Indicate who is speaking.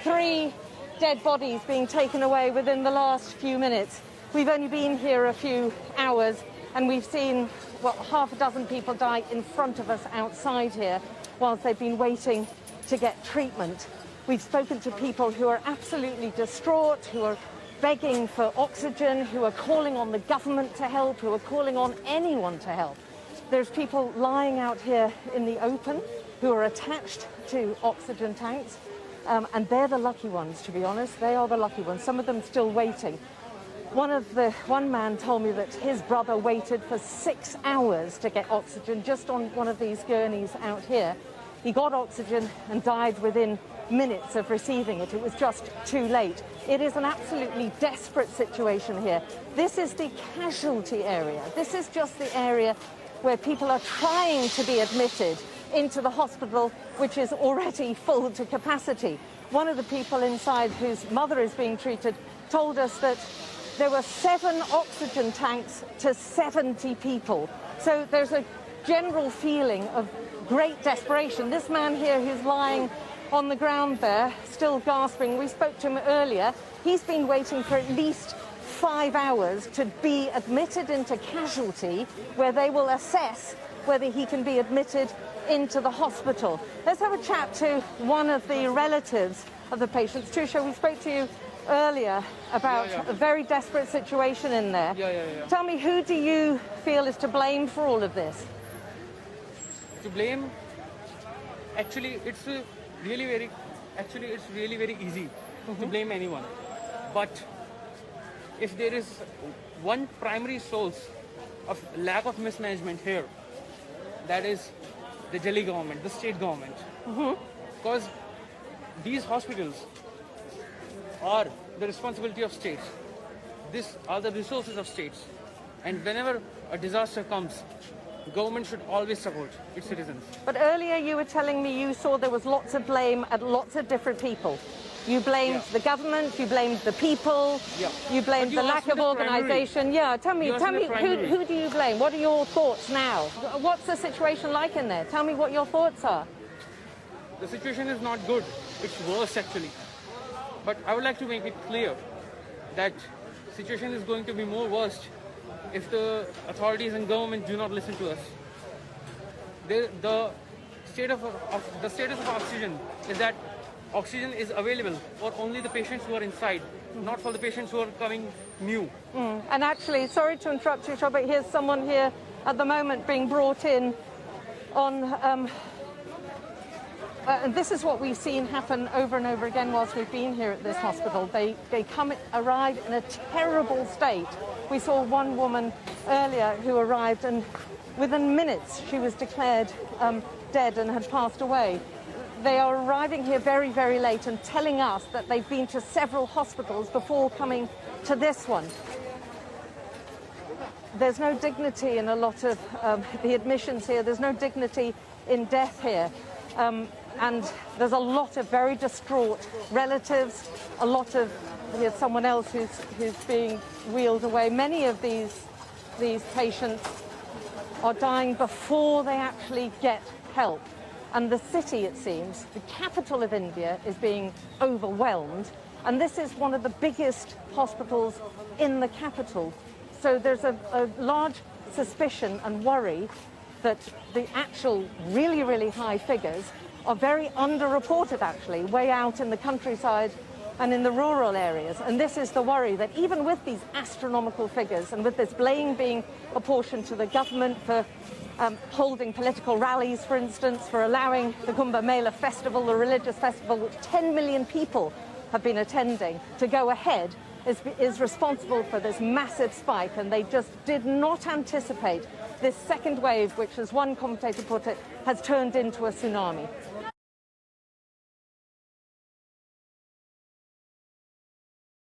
Speaker 1: 3 dead bodies being taken away within the last few minutes. We've only been here a few hours, and we've seen, well, half a dozen people die in front of us outside here whilst they've been waiting to get treatment. We've spoken to people who are absolutely distraught, who are begging for oxygen, who are calling on the government to help, who are calling on anyone to help. There's people lying out here in the open who are attached to oxygen tanks, and they're the lucky ones, to be honest. They are the lucky ones. Some of them still waiting. One man told me that his brother waited for 6 hours to get oxygen just on one of these gurneys out here. He got oxygen and died within minutes of receiving it. It was just too late. It is an absolutely desperate situation here. This is the casualty area. This is just the area where people are trying to be admitted into the hospital, which is already full to capacity. One of the people inside, whose mother is being treated, told us that there were 7 oxygen tanks to 70 people. So there's a general feeling of great desperation. This man here who's lying on the ground there, still gasping, we spoke to him earlier. He's been waiting for at least 5 hours to be admitted into casualty, where they will assess whether he can be admitted into the hospital. Let's have a chat to one of the relatives of the patients. Tusha, we spoke to you earlier about a very desperate situation in there. Tell me, who do you feel is to blame for all of this?
Speaker 2: To blame? Actually, it's really very easy to blame anyone. But if there is one primary source of lack of mismanagement here, that is the Delhi government, the state government. Because these hospitals are the responsibility of states. These are the resources of states. And whenever a disaster comes, the government should always support its citizens.
Speaker 1: But earlier you were telling me you saw there was lots of blame at lots of different people. You blamed the government, you blamed the people, you blamed the lack of organisation. Yeah, tell me, who do you blame? What are your thoughts now? What's the situation like in there? Tell me what your thoughts are.
Speaker 2: The situation is not good. It's worse, actually. But I would like to make it clear that the situation is going to be more worse if the authorities and government do not listen to us. The status of oxygen is that oxygen is available for only the patients who are inside, not for the patients who are coming new.
Speaker 1: And actually, sorry to interrupt you, but here's someone here at the moment being brought in on... and this is what we've seen happen over and over again whilst we've been here at this hospital. They arrive in a terrible state. We saw one woman earlier who arrived, and within minutes she was declared dead and had passed away. They are arriving here very, very late and telling us that they've been to several hospitals before coming to this one. There's no dignity in a lot of the admissions here. There's no dignity in death here. And there's a lot of very distraught relatives, a lot of, here's someone else who's being wheeled away. Many of these patients are dying before they actually get help. And the city, it seems, the capital of India, is being overwhelmed. And this is one of the biggest hospitals in the capital. So there's a large suspicion and worry that the actual really, really high figures are very underreported, actually, way out in the countryside and in the rural areas. And this is the worry, that even with these astronomical figures and with this blame being apportioned to the government for holding political rallies, for instance, for allowing the Kumbh Mela festival, the religious festival, which 10 million people have been attending, to go ahead, is responsible for this massive spike. And they just did not anticipate this second wave, which, as one commentator put it, has turned into a tsunami.